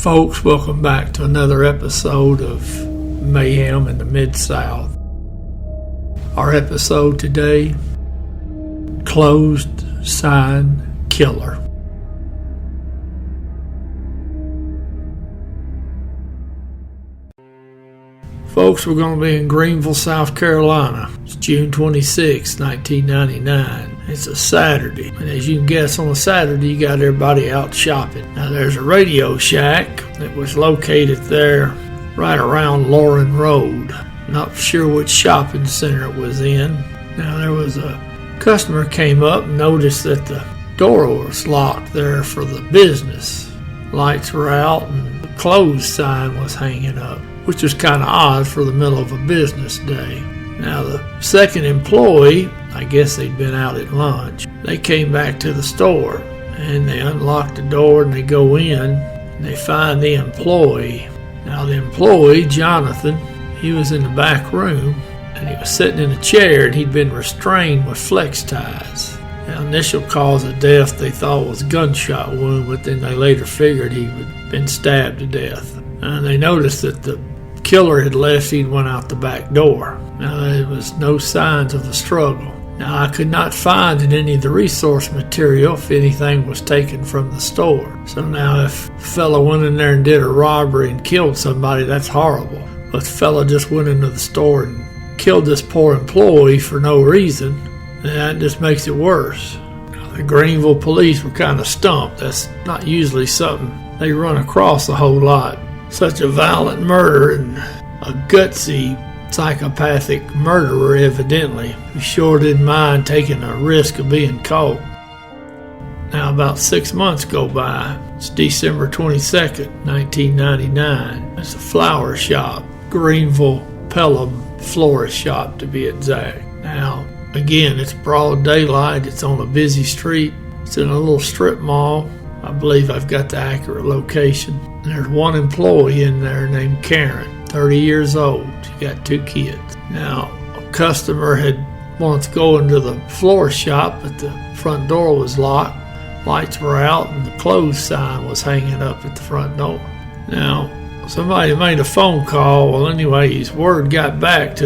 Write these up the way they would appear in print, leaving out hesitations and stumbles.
Folks, welcome back to another episode of Mayhem in the Midsouth. Our episode today, Closed Sign Killer. Folks, we're going to be in Greenville, South Carolina. It's June 26, 1999. It's a Saturday, and as you can guess, on a Saturday you got everybody out shopping. Now there's a Radio Shack that was located there right around Lauren Road. Not sure which shopping center it was in. Now there was a customer came up and noticed that the door was locked there for the business. Lights were out and the closed sign was hanging up, which was kind of odd for the middle of a business day. Now the second employee, I guess they'd been out at lunch, they came back to the store and they unlocked the door and they go in and they find the employee. Now the employee, Jonathan, he was in the back room and he was sitting in a chair and he'd been restrained with flex ties. The initial cause of death they thought was a gunshot wound, but then they later figured he had been stabbed to death. And they noticed that the killer had left. He'd went out the back door. Now there was no signs of a struggle. Now I could not find in any of the resource material if anything was taken from the store. So now if a fella went in there and did a robbery and killed somebody, that's horrible. But the fella just went into the store and killed this poor employee for no reason, that just makes it worse. The Greenville police were kind of stumped. That's not usually something they run across a whole lot. Such a violent murder and a gutsy psychopathic murderer, evidently. He sure didn't mind taking a risk of being caught. Now about 6 months go by. It's December 22nd, 1999. It's a flower shop, Greenville Pelham Florist Shop to be exact. Now again, it's broad daylight. It's on a busy street. It's in a little strip mall. I believe I've got the accurate location. And there's one employee in there named Karen, 30 years old. She got 2 kids. Now, a customer had wanted to go into the florist shop, but the front door was locked. Lights were out, and the closed sign was hanging up at the front door. Now, somebody made a phone call. Well, anyways, word got back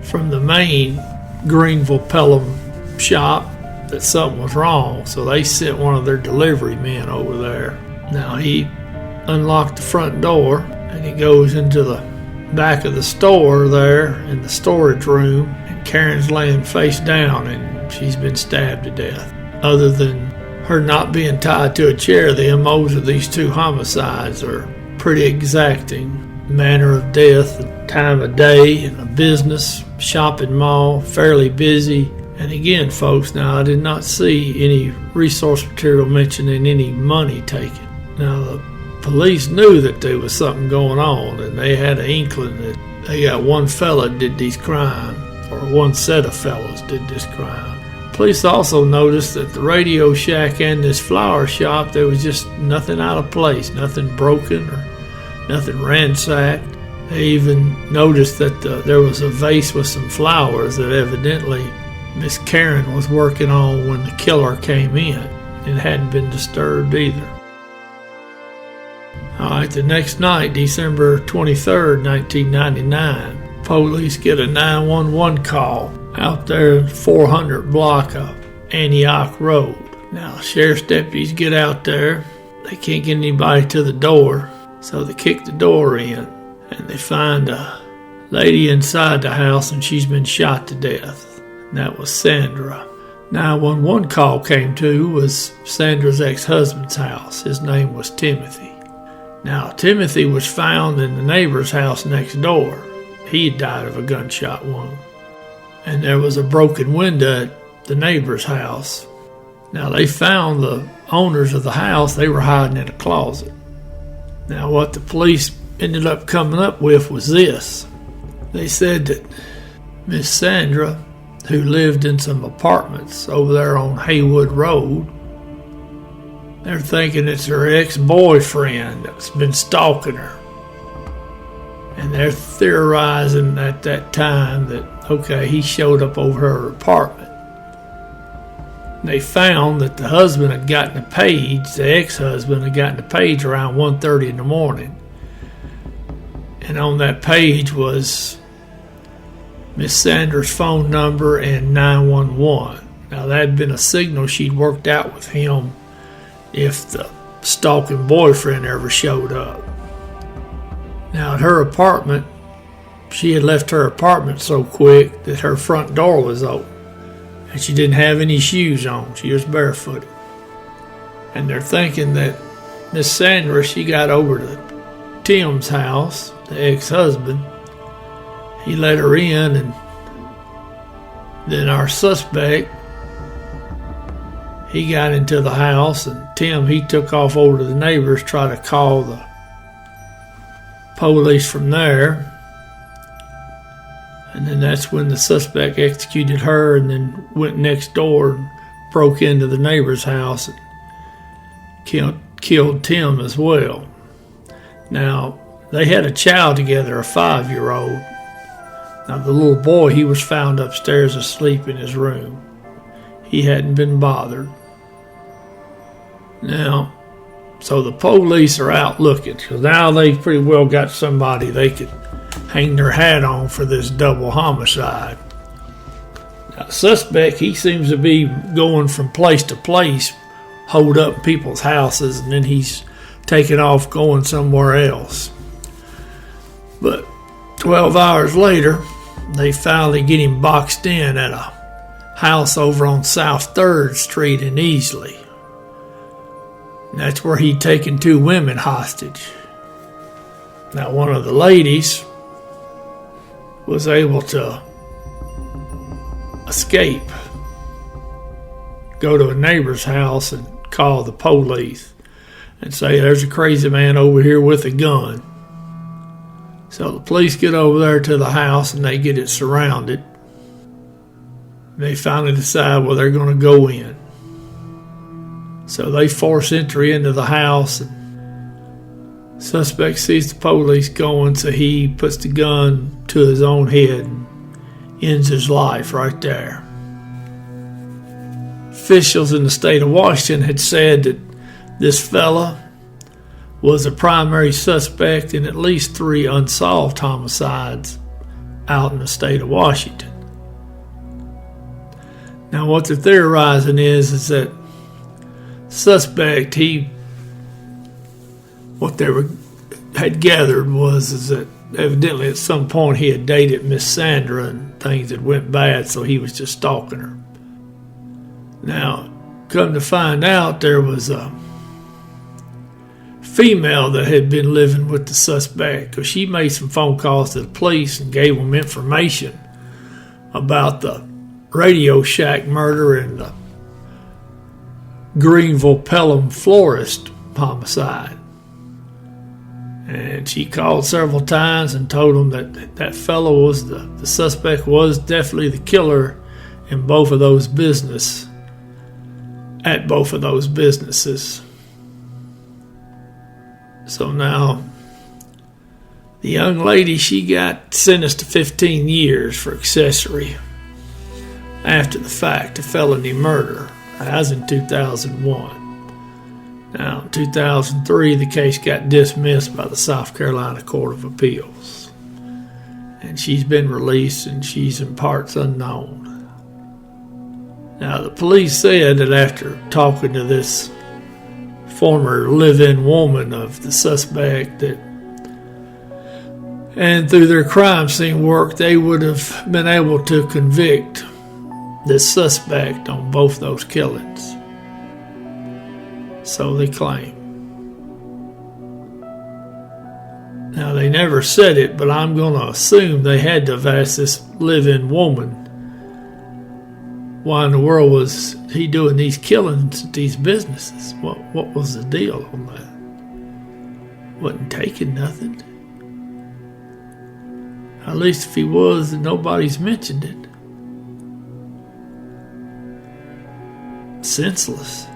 from the main Greenville Pelham shop that something was wrong, so they sent one of their delivery men over there. Now he unlocked the front door and he goes into the back of the store there in the storage room, and Karen's laying face down and she's been stabbed to death. Other than her not being tied to a chair, the MOs of these 2 homicides are pretty exacting. Manner of death, time of day, in a business, shopping mall, fairly busy. And again, folks, now I did not see any resource material mentioning any money taken. Now the police knew that there was something going on, and they had an inkling that they got one fella did these crimes, or one set of fellas did this crime. Police also noticed that the Radio Shack and this flower shop, there was just nothing out of place, nothing broken or nothing ransacked. They even noticed that there was a vase with some flowers that evidently Miss Karen was working on when the killer came in. It hadn't been disturbed either. Alright, the next night, December 23rd, 1999, police get a 911 call out there in 400 block of Antioch Road. Now, sheriff's deputies get out there. They can't get anybody to the door, so they kick the door in, and they find a lady inside the house, and she's been shot to death. And that was Sandra. 911 call came to was Sandra's ex-husband's house. His name was Timothy. Now, Timothy was found in the neighbor's house next door. He had died of a gunshot wound. And there was a broken window at the neighbor's house. Now, they found the owners of the house. They were hiding in a closet. Now, what the police ended up coming up with was this. They said that Miss Sandra, who lived in some apartments over there on Haywood Road, they're thinking it's her ex-boyfriend that's been stalking her. And they're theorizing at that time that, okay, he showed up over her apartment. They found that the husband had gotten a page, the ex-husband had gotten a page around 1:30 in the morning. And on that page was Miss Sanders' phone number and 911. Now, that had been a signal she'd worked out with him if the stalking boyfriend ever showed up. Now, at her apartment, she had left her apartment so quick that her front door was open. And she didn't have any shoes on. She was barefooted. And they're thinking that Miss Sandra, she got over to Tim's house, the ex-husband. He let her in, and then our suspect, he got into the house, and Tim, he took off over to the neighbors, tried to call the police from there. And then that's when the suspect executed her and then went next door and broke into the neighbor's house and killed Tim as well. Now, they had a child together, a 5-year-old. Now, the little boy, he was found upstairs asleep in his room. He hadn't been bothered. Now, so the police are out looking, because now they've pretty well got somebody they could hang their hat on for this double homicide. Now, the suspect, he seems to be going from place to place, hold up people's houses, and then he's taking off going somewhere else. But 12 hours later, they finally get him boxed in at a house over on South 3rd Street in Easley. And that's where he'd taken 2 women hostage. Now, one of the ladies was able to escape, go to a neighbor's house and call the police and say, there's a crazy man over here with a gun. So the police get over there to the house and they get it surrounded. They finally decide, well, they're going to go in. So they force entry into the house, and suspect sees the police going, so he puts the gun to his own head and ends his life right there. Officials in the state of Washington had said that this fella was a primary suspect in at least 3 unsolved homicides out in the state of Washington. Now, what they're theorizing is that suspect, had gathered was that evidently at some point he had dated Miss Sandra and things had went bad, so he was just stalking her. Now, come to find out, there was a female that had been living with the suspect, because she made some phone calls to the police and gave them information about the Radio Shack murder and the Greenville Pelham florist homicide. And she called several times and told them that that fellow was the suspect was definitely the killer in both of those businesses. So now, the young lady, she got sentenced to 15 years for accessory after the fact to felony murder. That was in 2001. Now, in 2003, the case got dismissed by the South Carolina Court of Appeals. And she's been released, and she's in parts unknown. Now, the police said that after talking to this former live-in woman of the suspect, and through their crime scene work, they would have been able to convict this suspect on both those killings. So they claim. Now, they never said it, but I'm going to assume they had to have asked this live-in woman, why in the world was he doing these killings at these businesses? What was the deal on that? Wasn't taking nothing. At least if he was, nobody's mentioned it. Senseless.